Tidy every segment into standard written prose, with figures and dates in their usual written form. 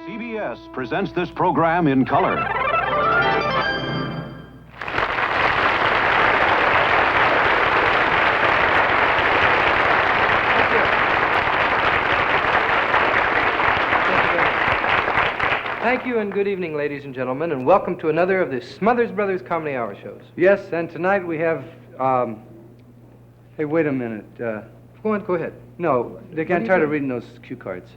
CBS presents this program in color. Thank you and good evening, ladies and gentlemen, and welcome to another of the Smothers Brothers Comedy Hour shows. Yes, and tonight we have, hey, wait a minute. Go ahead. No, they can't tired of reading those cue cards.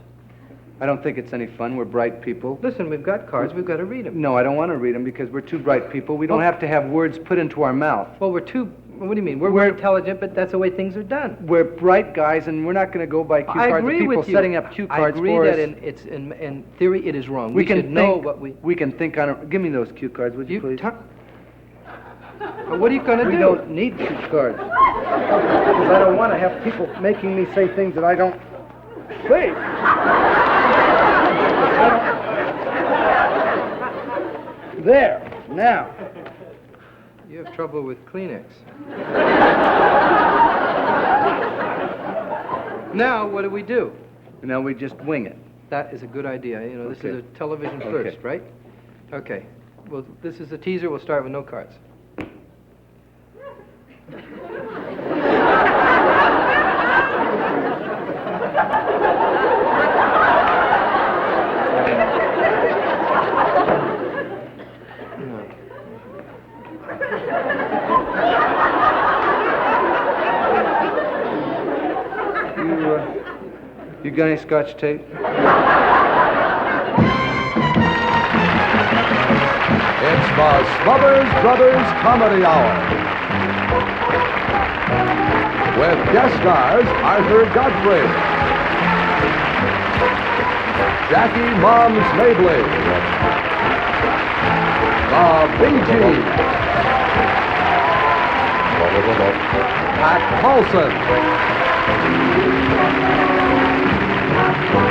I don't think it's any fun. We're bright people. Listen, we've got cards. We've got to read them. No, I don't want to read them because we're two bright people. We don't have to have words put into our mouth. Well, what do you mean? We're intelligent, but that's the way things are done. We're bright guys, and we're not going to go by cue cards. I agree people with you. setting up cue cards for us. I agree that in theory it is wrong. We should know what we can think on it. Give me those cue cards, would you please? What are you going to do? We don't need cue cards. Because I don't want to have people making me say things that I don't say. There, now. You have trouble with Kleenex. Now, what do we do? Now we just wing it. That is a good idea. You know, this is a television first, Okay. right? Okay. Well, this is a teaser. We'll start with no cards. You got any Scotch tape? It's the Smothers Brothers Comedy Hour. With guest stars Arthur Godfrey, Jackie Moms Mabley, the Bee Gees, Pat Paulson,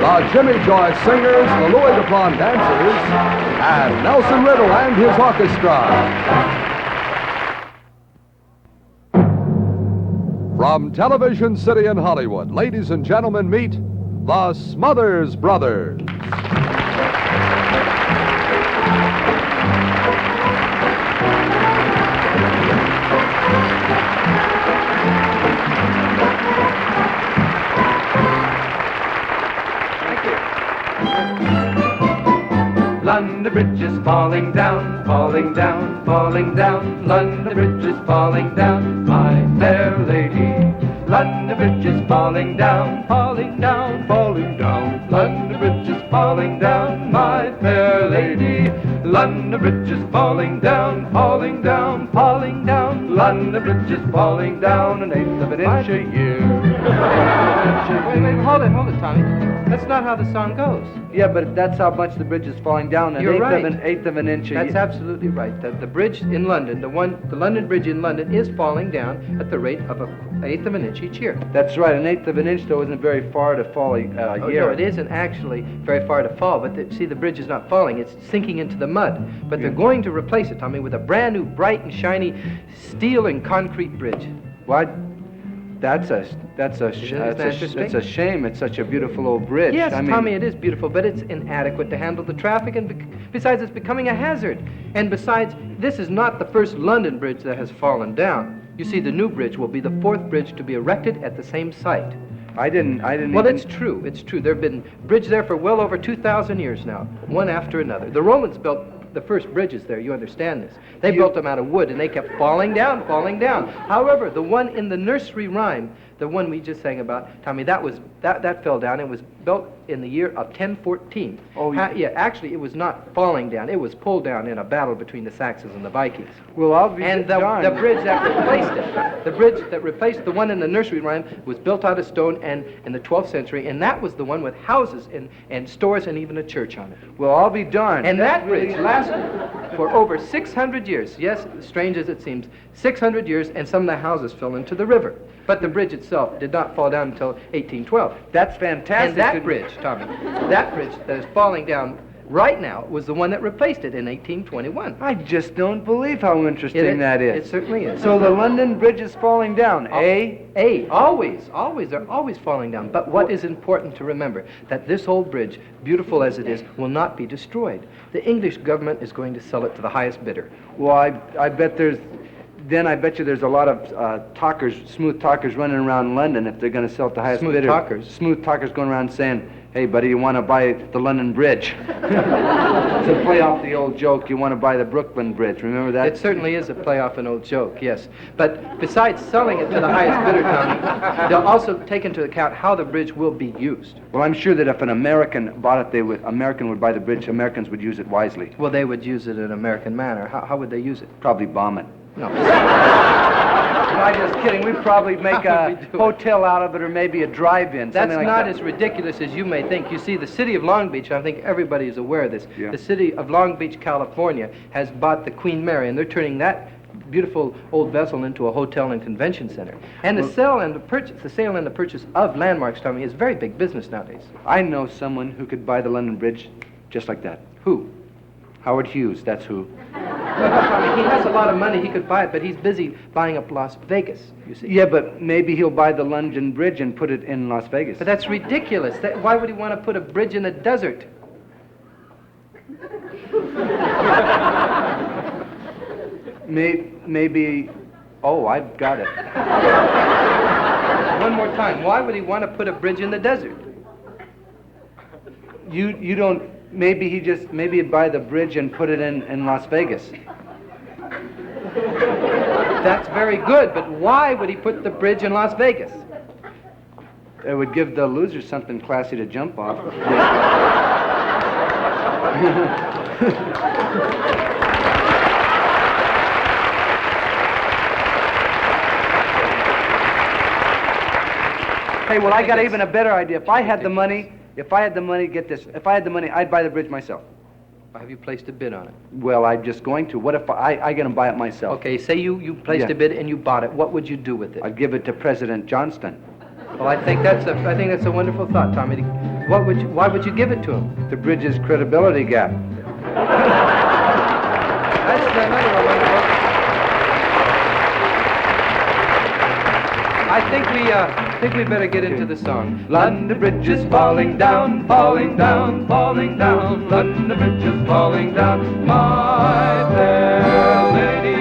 the Jimmy Joy Singers, the Louis Dupont Dancers, and Nelson Riddle and his orchestra. From Television City in Hollywood, ladies and gentlemen, meet the Smothers Brothers. London Bridge is falling down, falling down, falling down. London Bridge is falling down, my fair lady. London Bridge is falling down, falling down, falling down. London Bridge is falling down, my fair lady. London Bridge is falling down, falling down, falling down. London Bridge is falling down an eighth of an inch a year. Wait, hold it, Tommy. That's not how the song goes. Yeah, but that's how much the bridge is falling down. An eighth of an inch a year. That's absolutely right. The bridge in London, the London Bridge in London, is falling down at the rate of an eighth of an inch each year. That's right. An eighth of an inch, though, isn't very far to fall a year. No, it isn't actually very far to fall, but see, the bridge is not falling. It's sinking into the mud. But they're going to replace it, Tommy, with a brand new, bright and shiny steel and concrete bridge. What? That's a shame. It's such a beautiful old bridge. Yes, Tommy, it is beautiful, but it's inadequate to handle the traffic, and besides, it's becoming a hazard. And besides, this is not the first London bridge that has fallen down. You see, the new bridge will be the fourth bridge to be erected at the same site. I didn't. Well, it's true. It's true. There have been bridges there for well over 2,000 years now, one after another. The Romans built the first bridges there. You understand this? They built them out of wood, and they kept falling down, falling down. However, the one in the nursery rhyme, the one we just sang about, Tommy, that fell down. It was built in the year of 1014. Oh, yeah. Actually, it was not falling down. It was pulled down in a battle between the Saxons and the Vikings. Well, I'll be And the bridge that replaced it, the bridge that replaced the one in the nursery rhyme, was built out of stone and in the 12th century, and that was the one with houses and stores and even a church on it. Well, I'll be darned. And that bridge lasted for over 600 years. Yes, strange as it seems, 600 years, and some of the houses fell into the river. But the bridge itself did not fall down until 1812. That's fantastic. And that bridge, Tommy, that bridge that is falling down right now was the one that replaced it in 1821. I just don't believe how interesting that is. It certainly is. So the London Bridge is falling down, Always. They're always falling down. But what is important to remember, that this old bridge, beautiful as it is, will not be destroyed. The English government is going to sell it to the highest bidder. Well, I bet there's... Then I bet you there's a lot of smooth talkers running around London if they're going to sell it to the highest bidder. Smooth talkers going around saying, hey, buddy, you want to buy the London Bridge? To play off the old joke, you want to buy the Brooklyn Bridge. Remember that? It certainly is a play off an old joke, yes. But besides selling it to the highest bidder, Tommy, they'll also take into account how the bridge will be used. Well, I'm sure that if an American bought it, American would buy the bridge. Americans would use it wisely. Well, they would use it in an American manner. How would they use it? Probably bomb it. No. I'm just kidding. We'd probably make a hotel out of it or maybe a drive-in. That's like not that. as ridiculous as you may think. You see, the city of Long Beach, I think everybody is aware of this, Yeah. the city of Long Beach, California, has bought the Queen Mary, and they're turning that beautiful old vessel into a hotel and convention center. And the sale and the purchase of landmarks, Tommy, is very big business nowadays. I know someone who could buy the London Bridge just like that. Who? Howard Hughes, that's who. Tommy, he has a lot of money, he could buy it, but he's busy buying up Las Vegas, you see. Yeah, but maybe he'll buy the London Bridge and put it in Las Vegas. But that's ridiculous. Why would he want to put a bridge in the desert? Maybe... Oh, I've got it. One more time. Why would he want to put a bridge in the desert? You don't... Maybe he'd buy the bridge and put it in Las Vegas. That's very good, but why would he put the bridge in Las Vegas? It would give the losers something classy to jump off. Hey, well, I got even a better idea. If I had the money, get this. If I had the money, I'd buy the bridge myself. Have you placed a bid on it? Well, I'm just going to. What if I get to buy it myself? Okay, say you placed a bid and you bought it. What would you do with it? I'd give it to President Johnston. Well, I think that's a wonderful thought, Tommy. Why would you give it to him? The bridge's credibility gap. That's another wonderful. I think we better get into the song. London Bridge is falling down, falling down, falling down. London Bridge is falling down, my fair lady.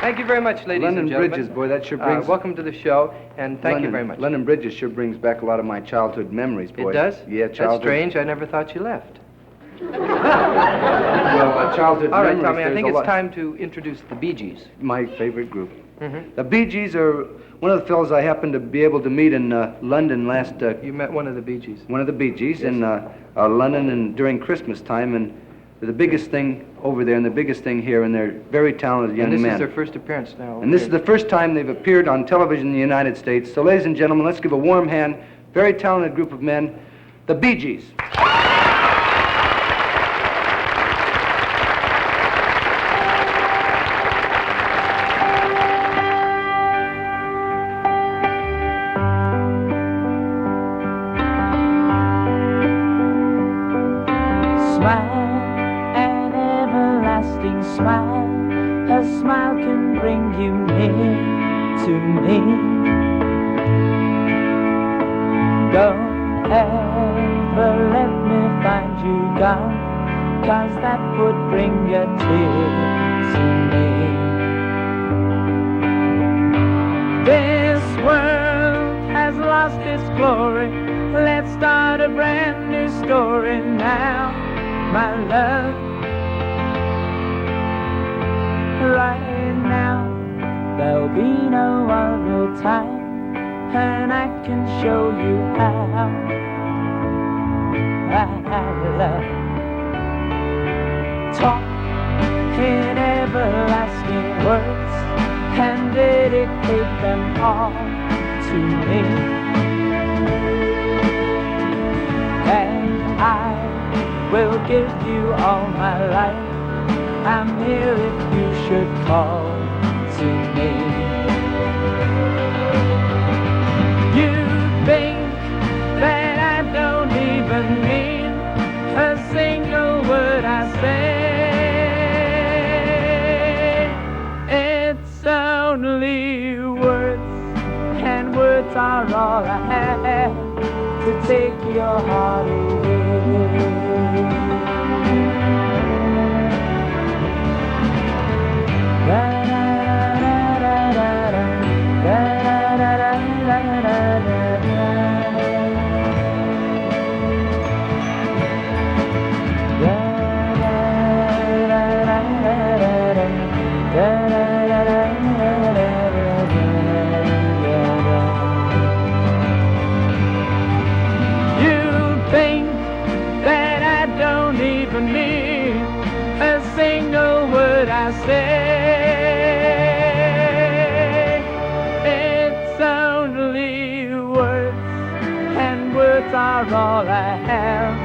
Thank you very much, ladies London and gentlemen. Bridges, boy, that sure brings... welcome to the show, and thank you very much. London Bridges sure brings back a lot of my childhood memories, boy. It does? Yeah, childhood. That's strange. I never thought you left. Well, childhood All right, memories, Tommy, I there's think a it's lot. time to introduce the Bee Gees. My favorite group. Mm-hmm. The Bee Gees are one of the fellows I happened to be able to meet in London last... You met one of the Bee Gees. One of the Bee Gees Yes. in London and during Christmas time, and they're the biggest thing over there and the biggest thing here, and they're very talented young And this men. is their first appearance now. And this is the first time they've appeared on television in the United States. So, ladies and gentlemen, let's give a warm hand. Very talented group of men, the Bee Gees. Smile, an everlasting smile. A smile can bring you near to me. Don't ever let me find you gone, 'cause that would bring a tear to me. This world has lost its glory. Let's start a brand new story now, my love. Right now, there'll be no other time, and I can show you how I love. Talk in everlasting words and dedicate them all to me. And I will I'll give you all my life. I'm here if you should call to me. You think that I don't even mean a single word I say. It's only words, and words are all I have to take your heart away. It's only words, and words are all I have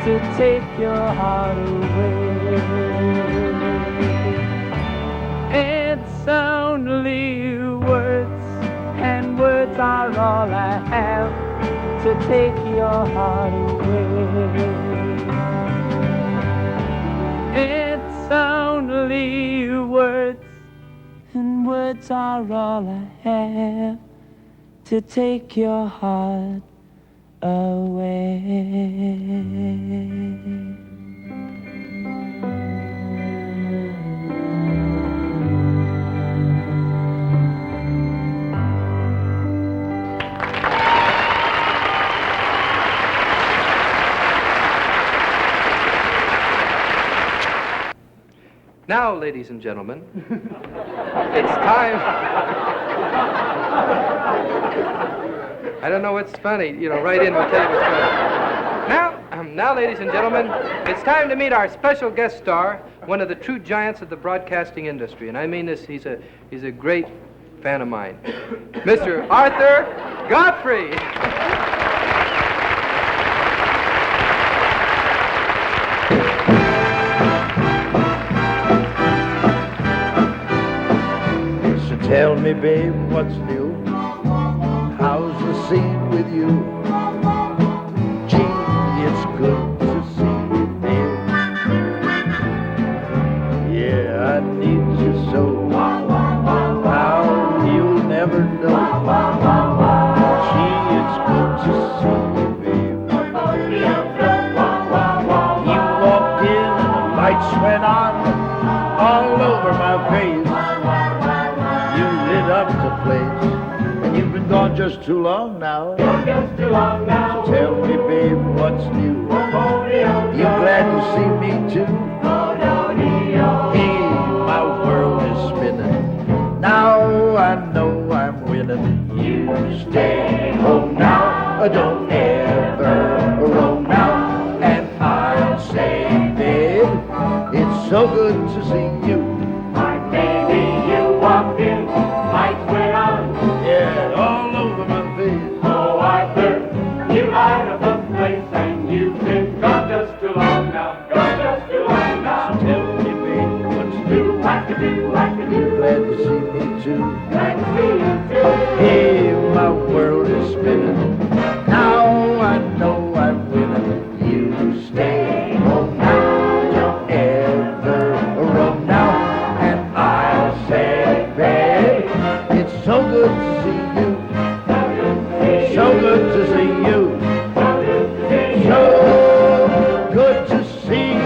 to take your heart away. It's only words, and words are all I have to take your heart away. It's only words, and words are all I have to take your heart away. Now, ladies and gentlemen, it's time. I don't know what's funny. You know, write in, we'll tell you what's funny. Now, ladies and gentlemen, it's time to meet our special guest star, one of the true giants of the broadcasting industry. And I mean this, he's a great fan of mine. Mr. Arthur Godfrey. Tell me, babe, what's new? How's the scene with you? Gee, it's good to see you, babe. Yeah, I need you so. How you'll never know. Gee, it's good to see you, babe. You walked in and the lights went on all over my face. Up the place, and you've been gone just too long now. Just too long now. So tell me, babe, what's new? You glad to see me too? Hey, my world is spinning. Now I know I'm winning. You stay home now. Don't ever roam now. And I'll say, babe, it's so good to see you. My baby, you walked in. Lights went on, yeah, all over my face. Oh, Arthur, you light up the place, and you've been gone just too long now. Gone just too long now. So tell me, babe, what's new? I can do. You glad to see me too? Glad to see you too. Hey, my world is spinning. Now I know I'm winning. You stay home now. Don't ever roam now. And I'll say, babe, it's so good to see you. So good to see you. So good to see you.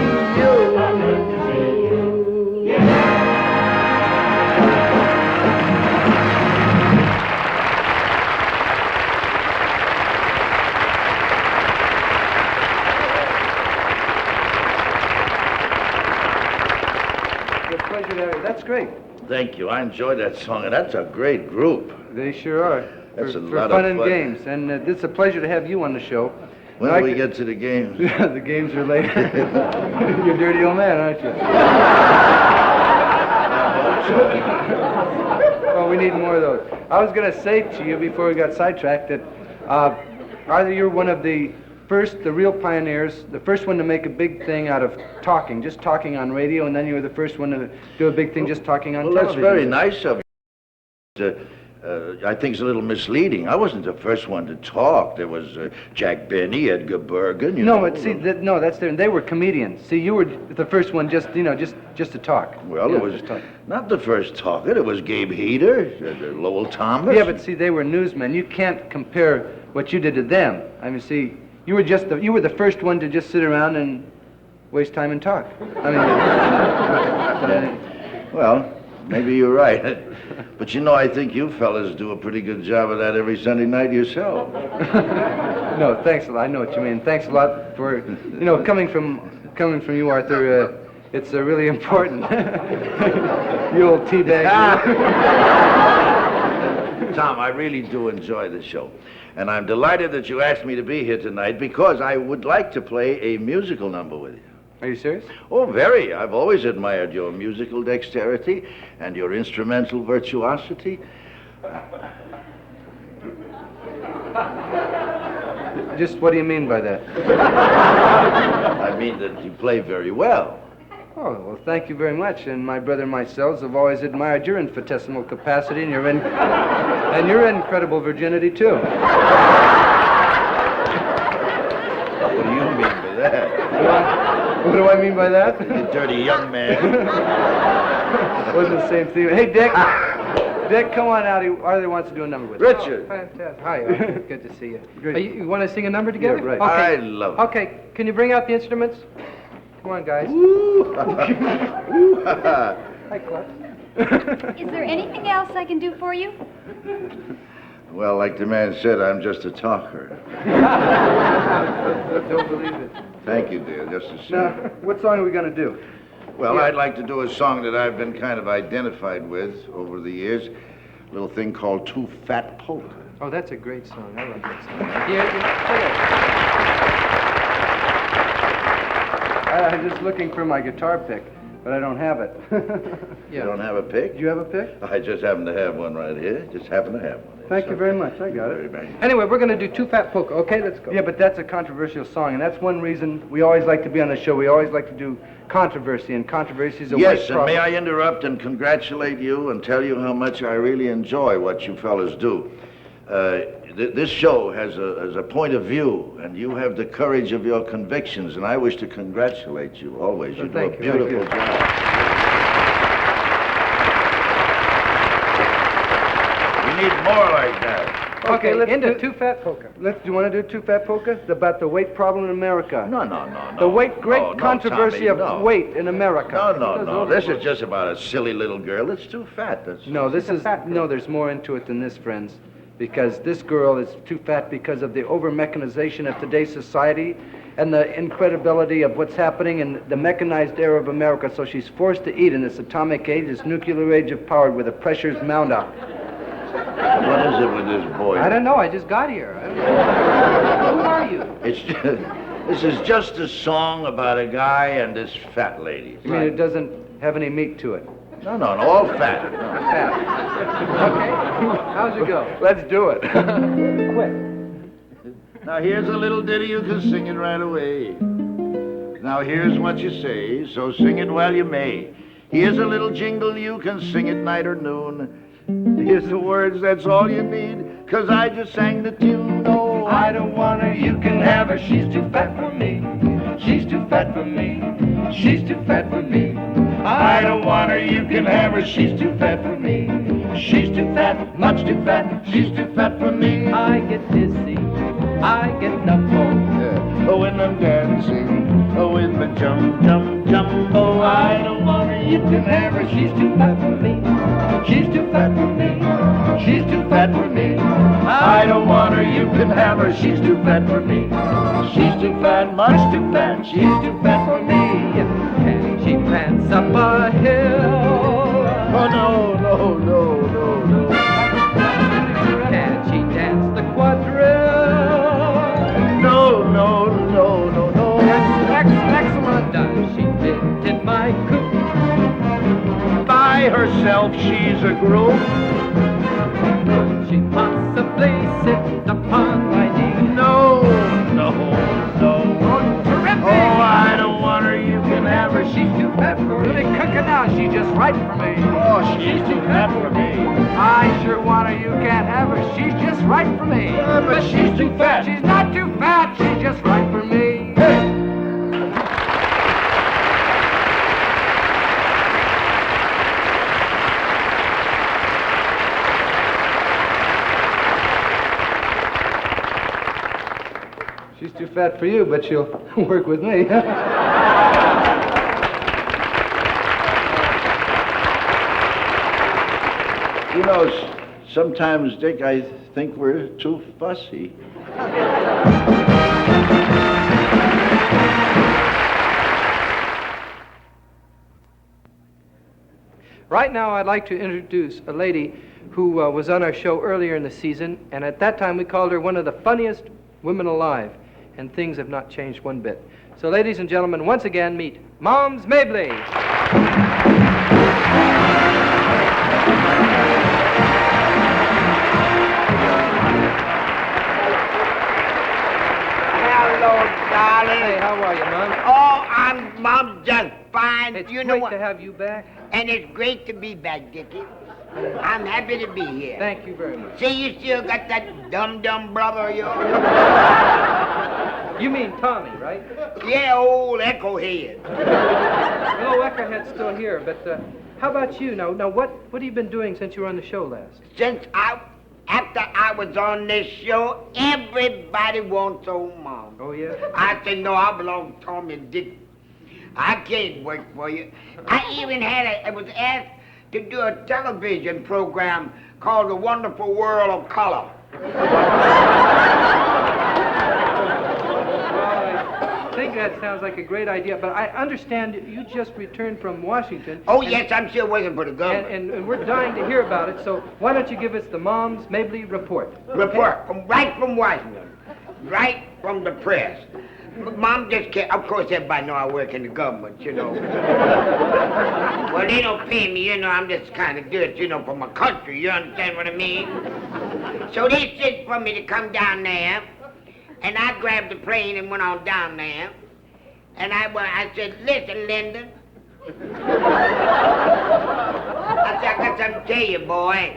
It's a pleasure to have you. That's great. Thank you. I enjoyed that song, and that's a great group. They sure are. That's for a lot fun of and fun. games. And it's a pleasure to have you on the show. When do we get to the games? The games are later. You're a dirty old man, aren't you? Well, we need more of those. I was going to say to you before we got sidetracked that Arthur, you're one of the the real pioneers, the first one to make a big thing out of talking, just talking on radio, and then you were the first one to do a big thing just talking on television. Well, that's very nice of you. I think it's a little misleading. I wasn't the first one to talk. There was Jack Benny, Edgar Bergen. But see, that's different. They were comedians. See, you were the first one just to talk. Well, it was not the first talker. It was Gabe Heater, Lowell Thomas. Yeah, but see, they were newsmen. You can't compare what you did to them. I mean, see, you were the first one to just sit around and waste time and talk. I mean, well, maybe you're right. But I think you fellas do a pretty good job of that every Sunday night yourself. No, thanks a lot. I know what you mean. Thanks a lot for, coming from you, Arthur. It's really important. You old teabag. Tom, I really do enjoy the show. And I'm delighted that you asked me to be here tonight because I would like to play a musical number with you. Are you serious? Oh, very. I've always admired your musical dexterity and your instrumental virtuosity. Just what do you mean by that? I mean that you play very well. Oh, well, thank you very much. And my brother and myself have always admired your infinitesimal capacity and your incredible virginity, too. What do you mean by that? What do I mean by that? You dirty young man. Wasn't the same thing. Hey, Dick. Dick, come on out. Arthur wants to do a number with us. Richard. Oh, fantastic. Hi, Arthur. Good to see you. You want to sing a number together? Yeah, right. Okay. I love it. Okay, can you bring out the instruments? Come on, guys. Hi, Clutch. Is there anything else I can do for you? Well, like the man said, I'm just a talker. Don't believe it. Thank you, dear. Just a Now, second. what song are we going to do? Well, I'd like to do a song that I've been kind of identified with over the years. A little thing called Two Fat Polka. Oh, that's a great song. I like that song. I'm just looking for my guitar pick, but I don't have it. You don't have a pick? Do you have a pick? I just happen to have one right here. Just happen to have one. Thank you very much. I got it. Anyway, we're going to do Two Fat Polka. Okay, let's go. Yeah, but that's a controversial song, and that's one reason we always like to be on the show. We always like to do controversy, and controversy is a Yes, white and problem. may I interrupt and congratulate you and tell you how much I really enjoy what you fellas do. This show has a point of view, and you have the courage of your convictions, and I wish to congratulate you always. You do a beautiful job. We need more like that. Okay, let's into do Two Fat Polka. Do you want to do Two Fat Polka? About the weight problem in America. No. The great No, controversy Tommy, of weight in America. No. This is just about a silly little girl that's too fat. There's more into it than this, friends. Because this girl is too fat because of the over-mechanization of today's society and the incredibility of what's happening in the mechanized era of America. So she's forced to eat in this atomic age, this nuclear age of power where the pressures mount up. What is it with this boy? I don't know. I just got here. Who are you? This is just a song about a guy and this fat lady. I mean, it doesn't have any meat to it. No, all fat. Fat. Okay. How's it go? Let's do it. Quick. Now here's a little ditty, you can sing it right away. Now here's what you say, so sing it while you may. Here's a little jingle, you can sing it night or noon. Here's the words, that's all you need, 'cause I just sang the tune. Oh, I don't want her, you can have her, she's too fat for me. She's too fat for me. She's too fat for me. I don't want her, you can have her, she's too fat for me. She's too fat, much too fat, she's too fat for me. I get dizzy, I get knuckle. Oh, when I'm dancing, oh, with my jump. Oh, I don't want her, you can have her, she's too fat for me. She's too fat for me. She's too fat for me. I don't want her, you can have her, she's too fat for me. She's too fat, much too fat, she's too fat for me. And she pants up a hill. Oh, no. Can she dance the quadrille? No. Excellent. Does she fit in my coop? By herself, she's a group. Could she possibly sit upon my knee? No. too fat for her. Let me cook her now. She's just right for me. Oh, she's too fat for me. I sure want her. You can't have her. She's just right for me. But she's too fat. She's not too fat. She's just right for me. Hey! She's too fat for you, but she'll work with me. You know, sometimes, Dick, I think we're too fussy. Right now, I'd like to introduce a lady who was on our show earlier in the season, and at that time we called her one of the funniest women alive, and things have not changed one bit. So, ladies and gentlemen, once again, meet Moms Mabley. Hello, darling. Hey, how are you, Mom? Oh, Mom, just fine. It's you know great what? to have you back. And it's great to be back, Dickie. I'm happy to be here. Thank you very much. See, you still got that dumb brother of yours? You mean Tommy, right? Yeah, old Echo Head. No, Eckerhead's still here, but how about you? Now, what have you been doing since you were on the show last? After I was on this show, everybody wants old Mom. Oh, yeah? I said, no, I belong to Tommy and Dick. I can't work for you. I even I was asked to do a television program called The Wonderful World of Color. I think that sounds like a great idea, but I understand you just returned from Washington. Oh, yes, I'm still working for the government. And we're dying to hear about it, so why don't you give us the Moms Mabley report? Report, right from Washington, right from the press. Mom just can't, of course everybody know I work in the government, you know. Well, they don't pay me, you know, I'm just kind of good, you know, for my country, you understand what I mean? So they said for me to come down there, and I grabbed the plane and went on down there, and I said, listen, Linda. I said, I got something to tell you, boy.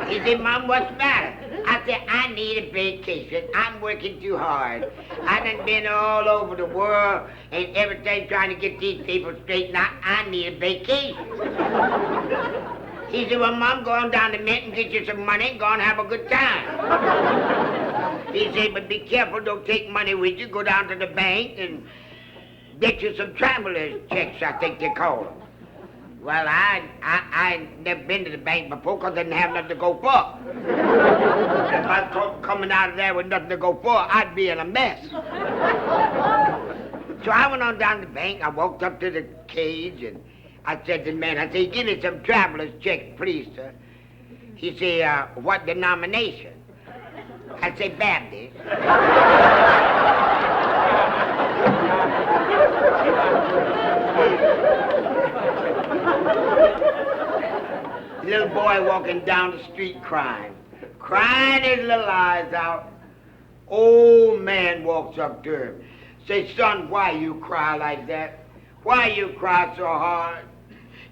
He said, Mom, what's the matter? I said, I need a vacation. I'm working too hard. I done been all over the world and everything trying to get these people straightened out. I need a vacation. He said, well, Mom, go on down to Mint and get you some money and go and have a good time. He said, but be careful, don't take money with you. Go down to the bank and get you some traveler's checks, I think they call them. Well, I never been to the bank before because I didn't have nothing to go for. If I was coming out of there with nothing to go for, I'd be in a mess. So I went on down to the bank. I walked up to the cage and I said to the man, I said, give me some traveler's check, please, sir. He said, what denomination? I said, Baptist. Little boy walking down the street crying his little eyes out. Old man walks up to him. Say, son, why you cry like that? Why you cry so hard?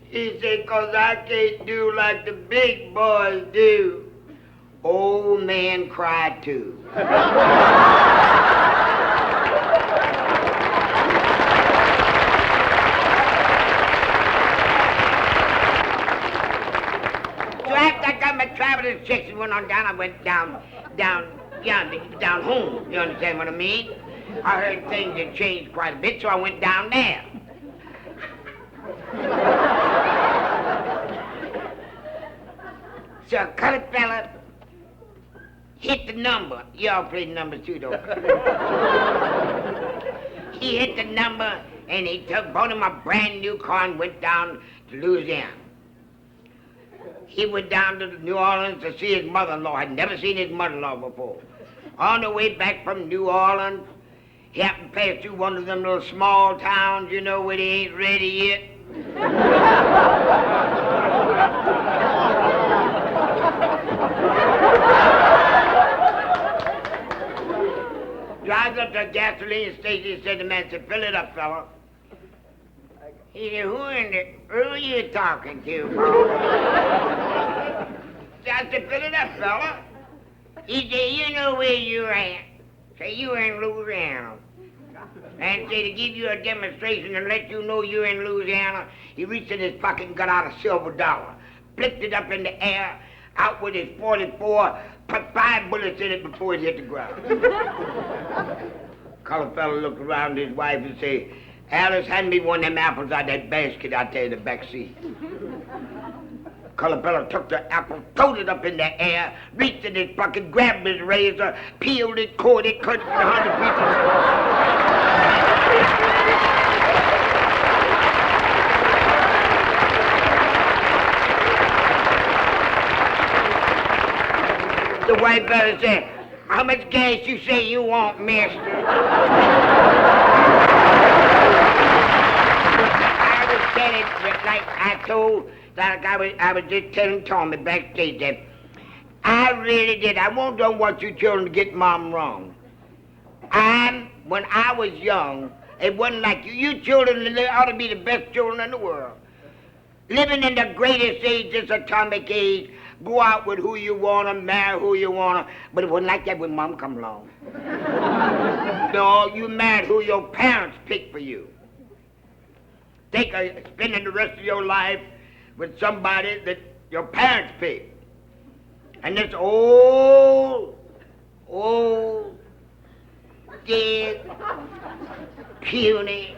He said, 'cause I can't do like the big boys do. Old man cried too. After I got my traveler's checks and went on down, I went down home. You understand what I mean? I heard things had changed quite a bit, so I went down there. So a colored fella hit the number. Y'all play the numbers too, don't you? He hit the number, and he bought him a brand new car and went down to Louisiana. He went down to New Orleans to see his mother-in-law. I'd never seen his mother-in-law before. On the way back from New Orleans, he happened to pass through one of them little small towns, you know, where they ain't ready yet. Drives up to the gasoline station. He said to the man, said, fill it up, fella. He said, who are you talking to, Paul? I said, fill it up, fella. He said, you know where you're at. Say, you're in Louisiana. And say, to give you a demonstration and let you know you're in Louisiana, he reached in his pocket and got out a silver dollar, flicked it up in the air, out with his 44, put 5 bullets in it before it hit the ground. Colored fellow looked around at his wife and said, Alice, hand me one of them apples out of that basket out there in the back seat. Colored fellow took the apple, throwed it up in the air, reached in his pocket, grabbed his razor, peeled it, cut it in 100 pieces. The white fellow said, how much gas you say you want, mister? I was telling, like I told, like I was just telling Tommy backstage that I really did. I don't want you children to get Mom wrong. When I was young, it wasn't like you. You children ought to be the best children in the world. Living in the greatest age, this atomic age, go out with who you want to, marry who you want to, but it wasn't like that when Mom come along. No, you married who your parents picked for you. Spending the rest of your life with somebody that your parents picked. And this old, dead, puny,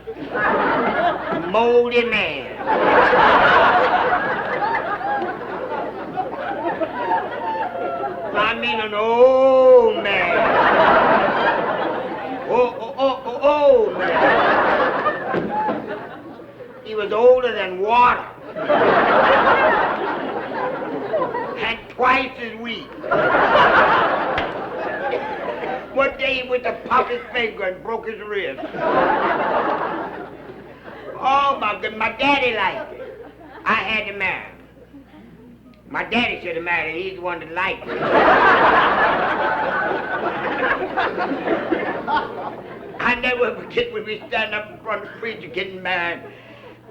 moldy man. I mean an old man. Old man. He was older than water. And twice as weak. One day he went to pop his finger and broke his wrist. Oh my God, my daddy liked it. I had to marry him. My daddy should have married him. He's the one that liked it. I never forget when we stand up in front of the preacher getting married.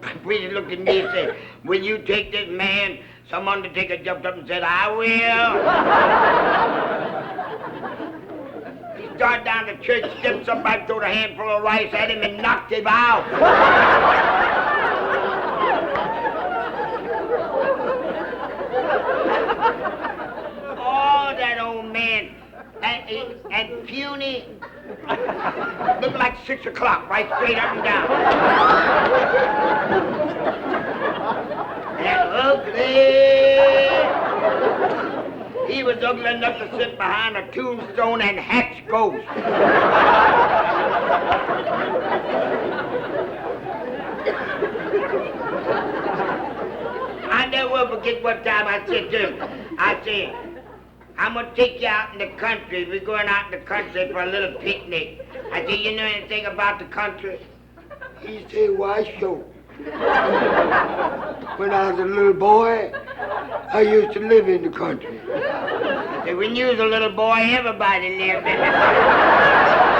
The preacher looked at me and said, will you take this man? Some undertaker jumped up and said, I will. He started down the church steps, somebody threw a handful of rice at him and knocked him out. Oh, that old man. And puny. Looked like 6 o'clock, right straight up and down. And ugly. He was ugly enough to sit behind a tombstone and hatch ghosts. I never will forget one time I said to him, I'm going to take you out in the country. We're going out in the country for a little picnic. I said, you know anything about the country? He said, why so? When I was a little boy, I used to live in the country. I said, when you was a little boy, everybody lived in the country.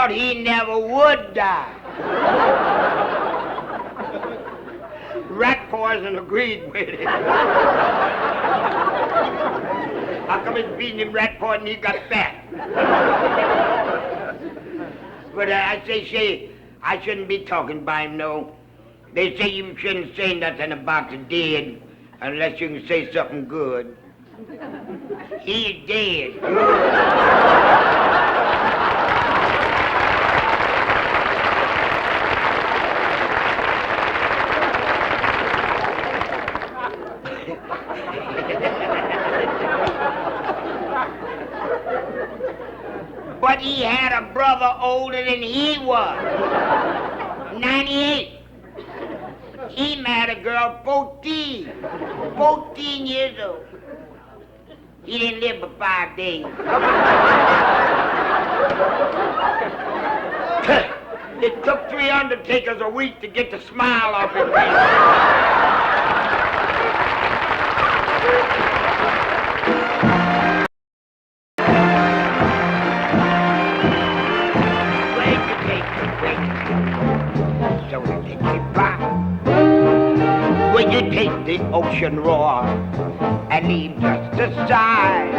He never would die. Rat poison agreed with it. How come he's beating him rat poison and he got fat? But I say, I shouldn't be talking by him, no. They say you shouldn't say nothing about the dead unless you can say something good. He's dead. But he had a brother older than he was. 98. He married a girl 14 years old. He didn't live but 5 days. It took 3 undertakers a week to get the smile off his face. So they get by. When you take the ocean roar and leave just a sigh,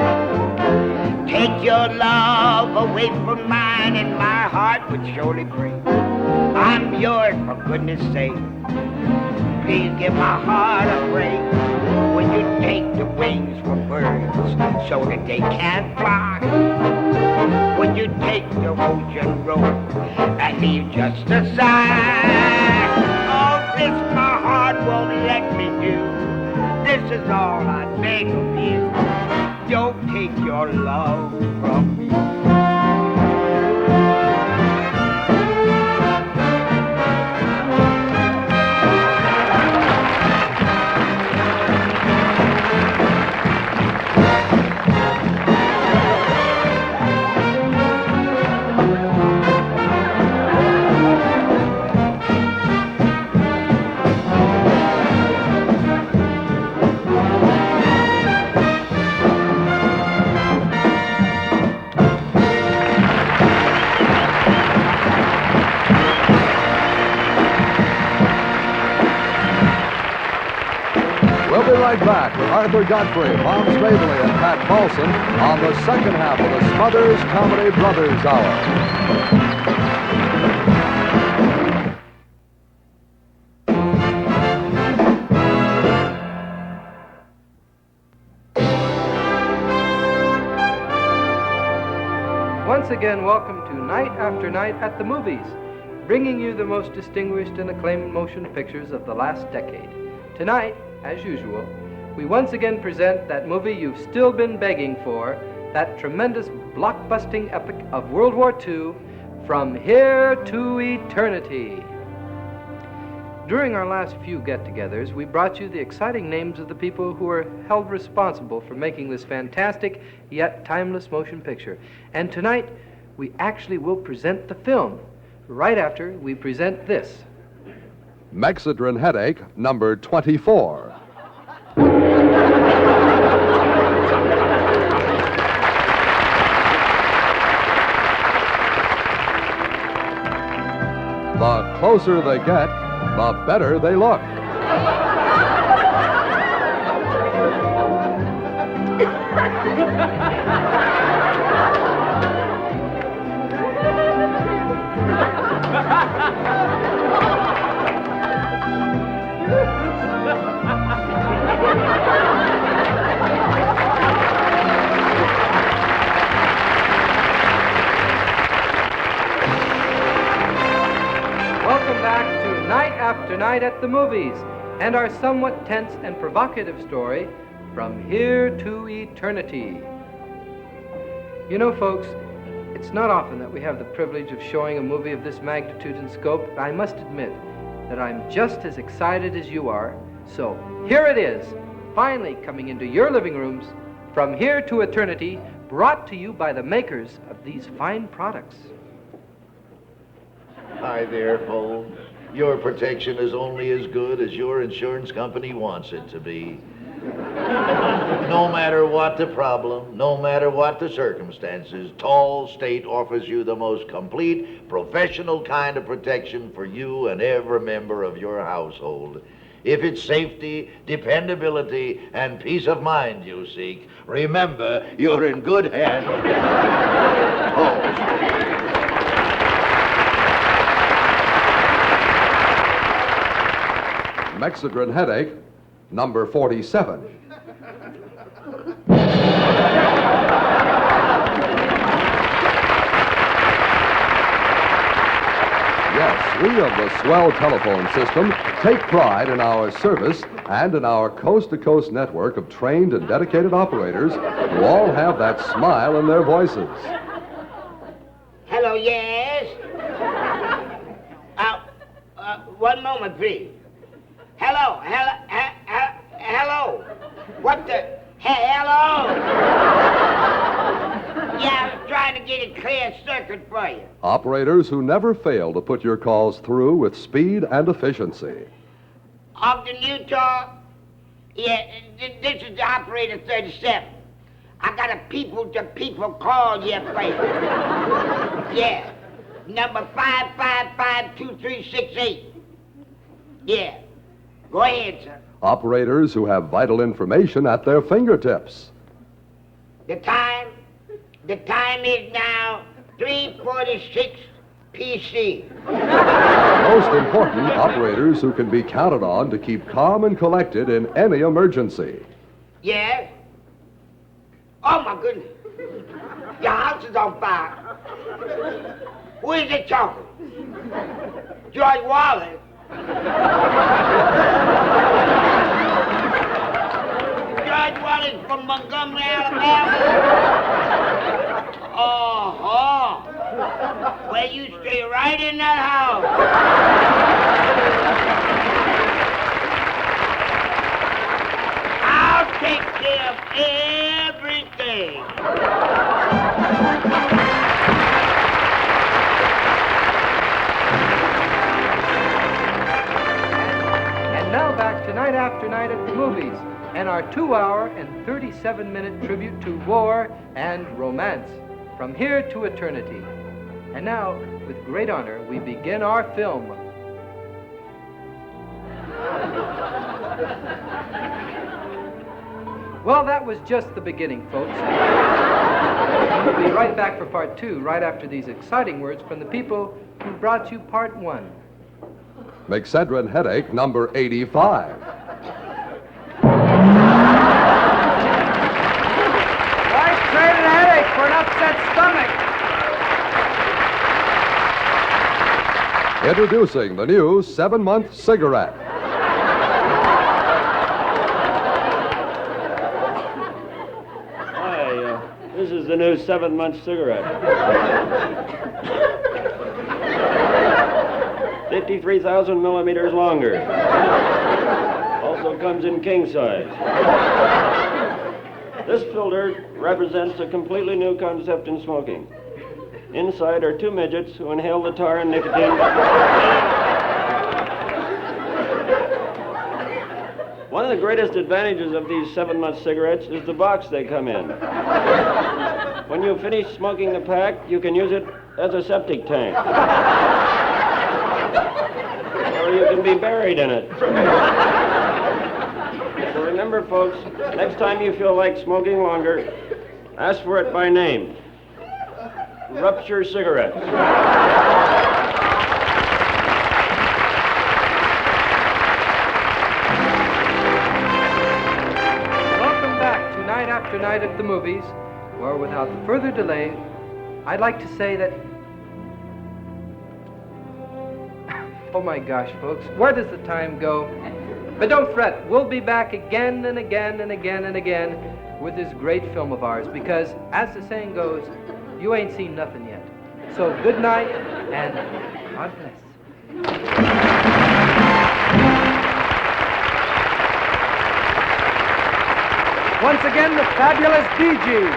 take your love away from mine and my heart would surely break. I'm yours for goodness sake. Please give my heart a break. When you take the wings from birds so that they can't fly. When you take the ocean road and leave just a sigh. Oh, this my heart won't let me do. This is all I beg of you. Don't take your love from me. We'll be right back with Arthur Godfrey, Moms Mabley, and Pat Paulson on the second half of the Smothers Comedy Brothers Hour. Once again, welcome to Night After Night at the Movies, bringing you the most distinguished and acclaimed motion pictures of the last decade. Tonight, as usual, we once again present that movie you've still been begging for, that tremendous blockbusting epic of World War II, From Here to Eternity. During our last few get-togethers, we brought you the exciting names of the people who were held responsible for making this fantastic yet timeless motion picture. And tonight, we actually will present the film, right after we present this. Mexidron Headache, number 24. The closer they get, the better they look. Welcome back to Night After Night at the Movies, and our somewhat tense and provocative story, From Here to Eternity. You know, folks, it's not often that we have the privilege of showing a movie of this magnitude and scope. I must admit that I'm just as excited as you are. So here it is, finally coming into your living rooms, From Here to Eternity, brought to you by the makers of these fine products. Hi there, folks. Your protection is only as good as your insurance company wants it to be. No matter what the problem, no matter what the circumstances, Tall State offers you the most complete, professional kind of protection for you and every member of your household. If it's safety, dependability, and peace of mind you seek, remember, you're in good hands. Mexidron Headache, number 47. Yes, we of the Swell Telephone System take pride in our service and in our coast-to-coast network of trained and dedicated operators who all have that smile in their voices. Hello, yes? One moment, please. Hello. What the? Hello? Yeah, trying to get a clear circuit for you. Operators who never fail to put your calls through with speed and efficiency. Ogden, Utah? Yeah, this is the operator 37. I got a people-to-people call here for you. Yeah, number 555-2368. Yeah, go ahead, sir. Operators who have vital information at their fingertips. The time is now 3:46 PC. Most important, operators who can be counted on to keep calm and collected in any emergency. Yes? Oh, my goodness. Your house is on fire. Who is it talking? George Wallace. George Wallace from Montgomery, Alabama. Oh, well, you stay right in that house. I'll take care of everything. And now back to Night After Night at the Movies and our 2-hour and 37-minute tribute to war and romance, from here to eternity. And now, with great honor, we begin our film. Well, that was just the beginning, folks. We'll be right back for part 2, right after these exciting words from the people who brought you part 1. Excedrin headache number 85. Trade a headache for an upset stomach. Introducing the new 7-month cigarette. Hi, this is the new 7-month cigarette. 53,000 millimeters longer. Also comes in king size. This filter represents a completely new concept in smoking. Inside are 2 midgets who inhale the tar and nicotine. One of the greatest advantages of these 7-month cigarettes is the box they come in. When you finish smoking the pack, you can use it as a septic tank. Or you can be buried in it. So remember, folks, next time you feel like smoking longer, ask for it by name. Rupture Cigarettes. Welcome back to Night After Night at the Movies, where without further delay, I'd like to say that... Oh my gosh, folks, where does the time go? But don't fret, we'll be back again and again and again and again with this great film of ours, because, as the saying goes, you ain't seen nothing yet. So good night, and God bless. Once again, the fabulous Bee Gees.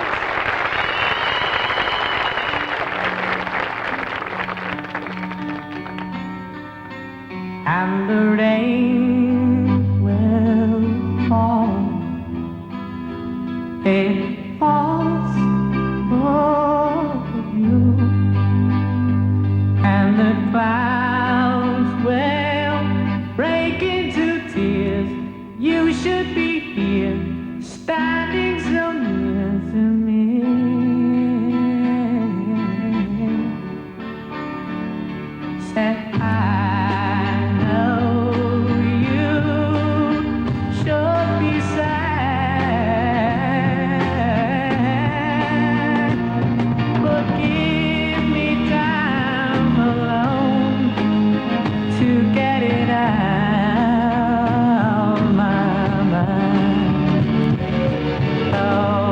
And the rain will fall. It falls for you, and the clouds will break into tears. You should be here, standing so near to me. Said I know you should be sad, but give me time alone to get it out of my mind. Oh,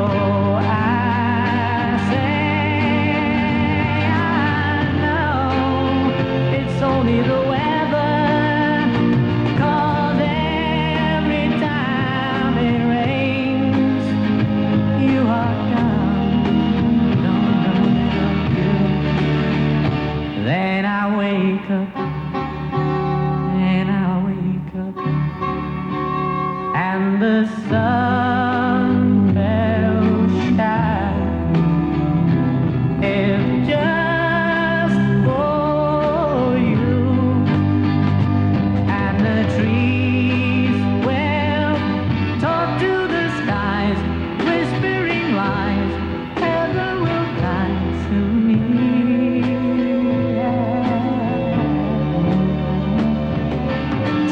the sun fell shine. If just for you, and the trees, well, talk to the skies, whispering lies, heaven will come to me.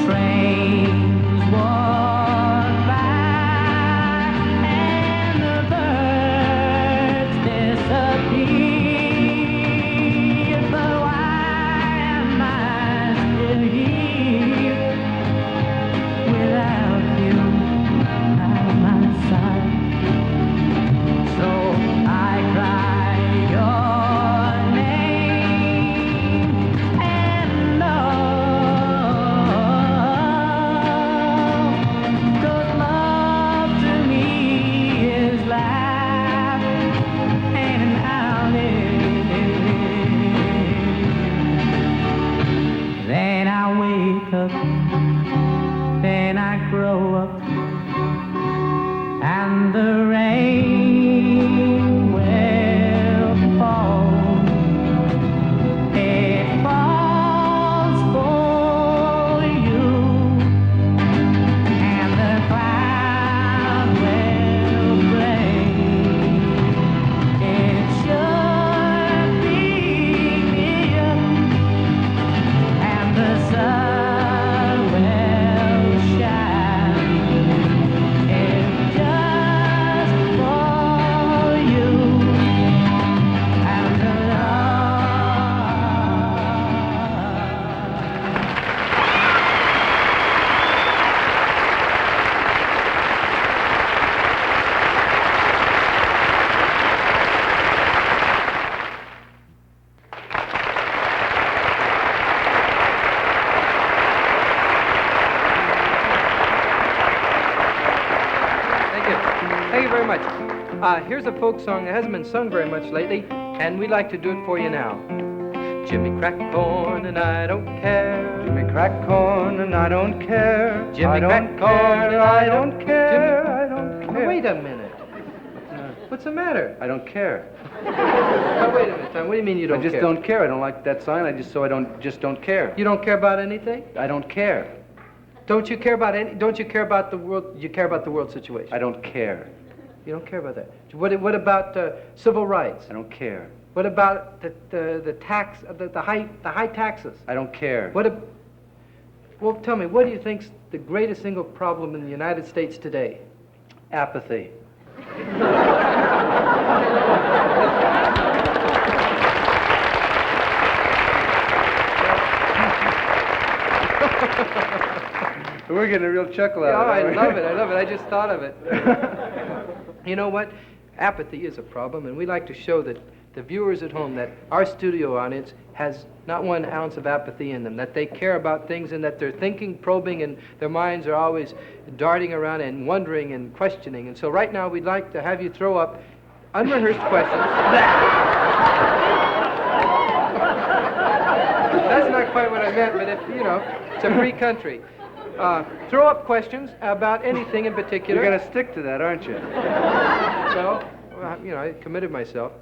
Trains walk by and the birds disappear, but why am I still here without you by my side? So I cry your name and love, 'cause love to me is life, and I'll live. Then I wake up, then I grow up, and the rain will fall. It falls for you, and the cloud will break. It should be clear, and the sun will shine. If just for you, and the Thank you. Thank you very much. Here's a folk song that hasn't been sung very much lately, and we'd like to do it for you now. Jimmy cracked corn and I don't care. Jimmy cracked corn and I don't care. Jimmy cracked corn and I don't care. I don't care. Now, wait a minute. What's the matter? I don't care. Now, wait a minute, Tom. What do you mean you don't I just care? don't care. I don't like that sign. I just don't care. You don't care about anything? I don't care. Don't you care about the world? You care about the world situation? I don't care. You don't care about that. What about civil rights? I don't care. What about the high taxes? I don't care. Well, tell me, what do you think's the greatest single problem in the United States today? Apathy. We're getting a real chuckle out of it. I love it. I love it. I just thought of it. You know what? Apathy is a problem, and we like to show that the viewers at home that our studio audience has not 1 ounce of apathy in them, that they care about things and that they're thinking, probing, and their minds are always darting around and wondering and questioning. And so right now we'd like to have you throw up unrehearsed questions. That's not quite what I meant, but it's a free country. Throw up questions about anything in particular. You're going to stick to that, aren't you? Well, I committed myself.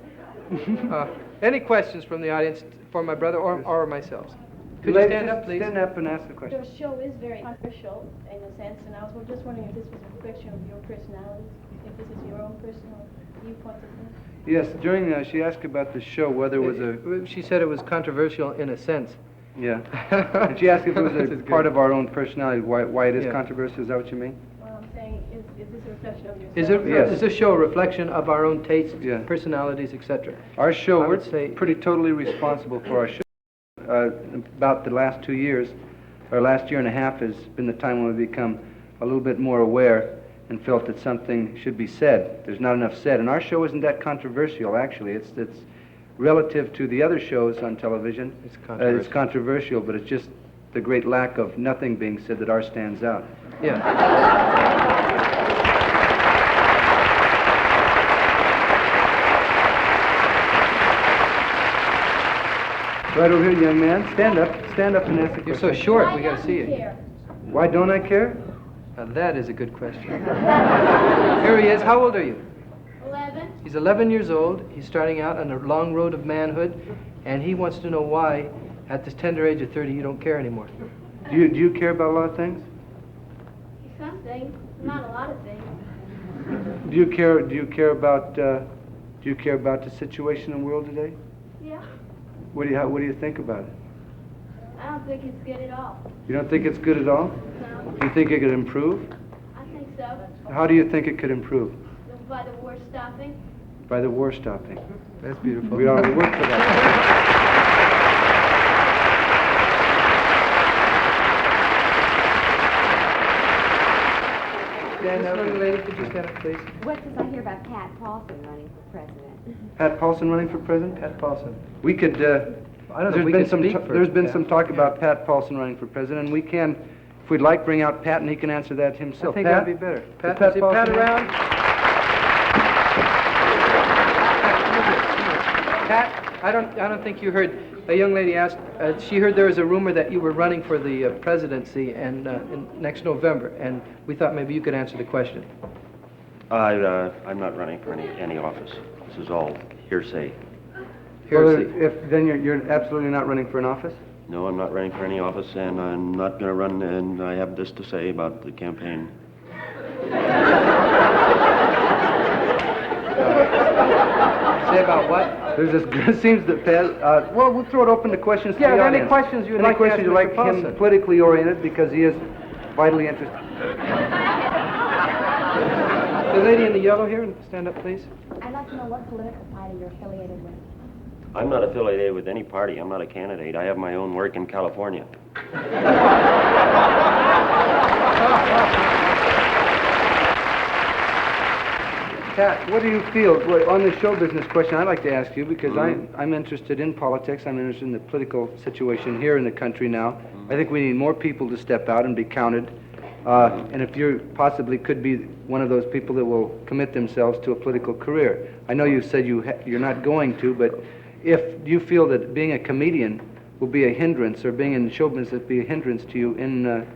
Any questions from the audience for my brother or myself? Could you stand up, please? Stand up and ask the question. Your show is very controversial in a sense, and I was just wondering if this was a reflection of your personality, if this is your own personal viewpoint of things. Yes, during she asked about the show whether it was a... She said it was controversial in a sense. Yeah. And she asked if it was a part of our own personality, why it is controversial. Is that what you mean? Well, I'm saying, is this a reflection of yourself? Is this show a reflection of our own tastes, personalities, etc.? Our show, we're pretty totally responsible for our show. About the last 2 years, or last year and a half, has been the time when we've become a little bit more aware and felt that something should be said. There's not enough said. And our show isn't that controversial, actually. It's relative to the other shows on television. It's controversial, but it's just the great lack of nothing being said that ours stands out. Yeah. Right over here, young man. Stand up. Stand up and ask the question. You're so short, we got to see you. Why don't I care? Now that is a good question. Here he is. How old are you? 11. He's 11 years old. He's starting out on a long road of manhood, and he wants to know why, at this tender age of 30, you don't care anymore. Do you care about a lot of things? Some things, not a lot of things. Do you care about the situation in the world today? Yeah. What do you think about it? I don't think it's good at all. You don't think it's good at all? No. Do you think it could improve? I think so. How do you think it could improve? By the war stopping. By the war stopping. That's beautiful. We ought to work for that. This young lady, could you stand up, please? What does I hear about Pat Paulson running for president? Pat Paulson running for president? Pat Paulson. We could. I don't know if we could speak for There's been Pat. some talk about Pat Paulson running for president, and we can, if we'd like, bring out Pat, and he can answer that himself. I think Pat? that'd be better. Pat, Pat is Paulson Pat here? around? Pat, I don't think you heard. A young lady asked. She heard there was a rumor that you were running for the presidency and in next November, and we thought maybe you could answer the question. I'm not running for any office. This is all hearsay. Then you're absolutely not running for an office? No, I'm not running for any office, and I'm not going to run, and I have this to say about the campaign. Say about what? It seems that Pat, well, we'll throw it open to questions to the Yeah, audience. any questions you'd Any like to questions ask you'd Mr. like Paulson? him politically oriented, because he is vitally interested. The lady in the yellow here, stand up, please. I'd like to know what political party you're affiliated with. I'm not affiliated with any party. I'm not a candidate. I have my own work in California. Pat, what do you feel? Well, on the show business question, I'd like to ask you, because I'm interested in politics. I'm interested in the political situation here in the country now. I think we need more people to step out and be counted. And if you possibly could be one of those people that will commit themselves to a political career. I know you said you're not going to, but if you feel that being a comedian will be a hindrance, or being in show business be a hindrance to you in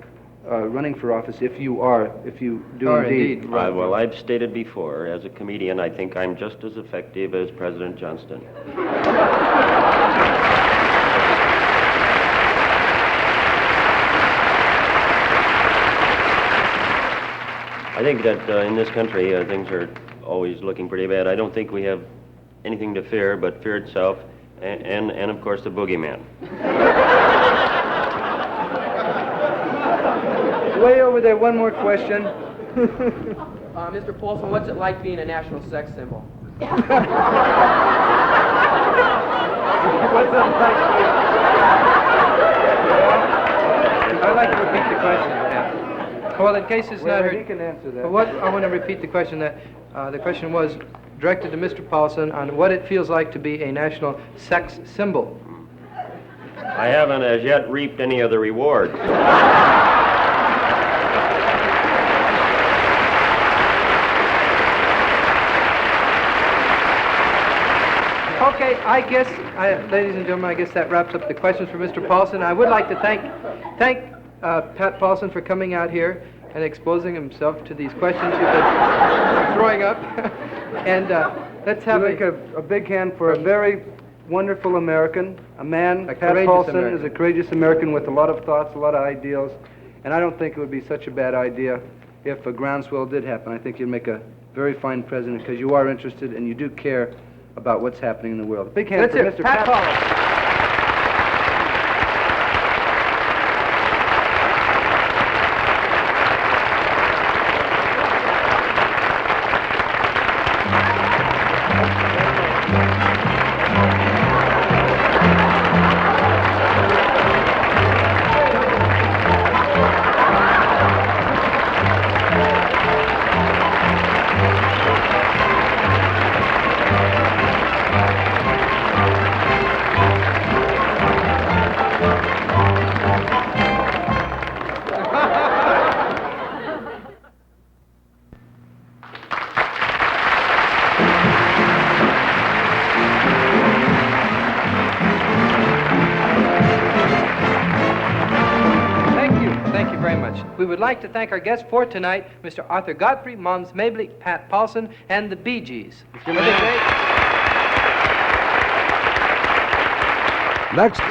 running for office, if you do indeed. Well, I've stated before, as a comedian, I think I'm just as effective as President Johnston. I think that in this country, things are always looking pretty bad. I don't think we have anything to fear but fear itself, and of course, the boogeyman. Way over there, one more question. Mr. Paulson, what's it like being a national sex symbol? What's it like? I'd like to repeat the question, Pat. Well, in case it's not heard. He can answer that. What I want to repeat the question. That the question was directed to Mr. Paulson on what it feels like to be a national sex symbol. I haven't as yet reaped any of the rewards. Okay, I guess, ladies and gentlemen, I guess that wraps up the questions for Mr. Paulson. I would like to thank Pat Paulson for coming out here and exposing himself to these questions you've been throwing up. And let's have a big hand for a very wonderful American, a man. Pat Paulson is a courageous American with a lot of thoughts, a lot of ideals, and I don't think it would be such a bad idea if a groundswell did happen. I think you'd make a very fine president, because you are interested and you do care about what's happening in the world. Big hand for Mr. Pat Paulson. would like to thank our guests for tonight, Mr. Arthur Godfrey, Mons Mabley, Pat Paulson, and the Bee Gees. Next.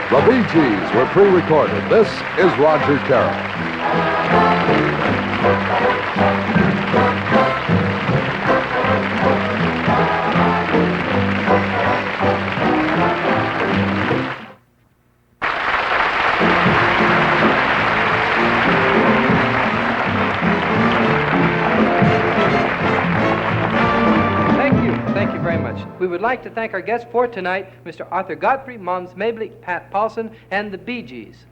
The Bee Gees were pre-recorded. This is Roger Carroll. Thank you very much. We would like to thank our guests for tonight, Mr. Arthur Godfrey, Mons Mabley, Pat Paulson, and the Bee Gees.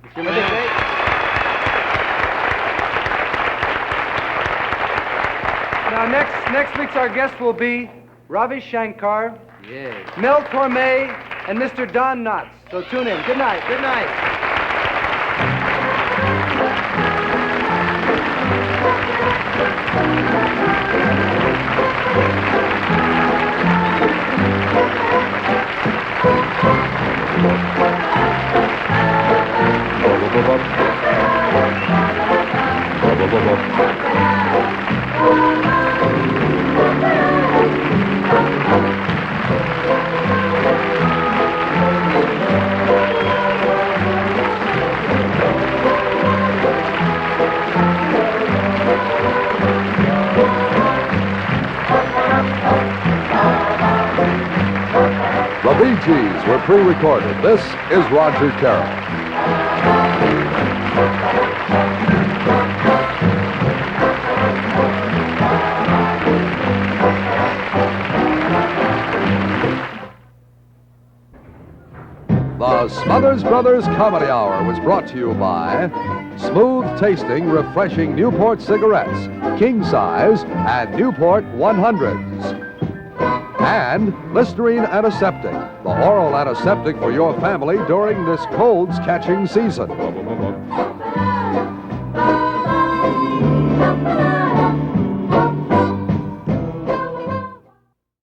Now, next week's our guest will be Ravi Shankar, Mel Torme, and Mr. Don Knotts. So tune in. Good night. Good night. The Bee Gees were pre-recorded. This is Roger Carroll. The Smothers Brothers Comedy Hour was brought to you by smooth-tasting, refreshing Newport cigarettes, king size, and Newport 100s. And Listerine Antiseptic, the oral antiseptic for your family during this colds-catching season.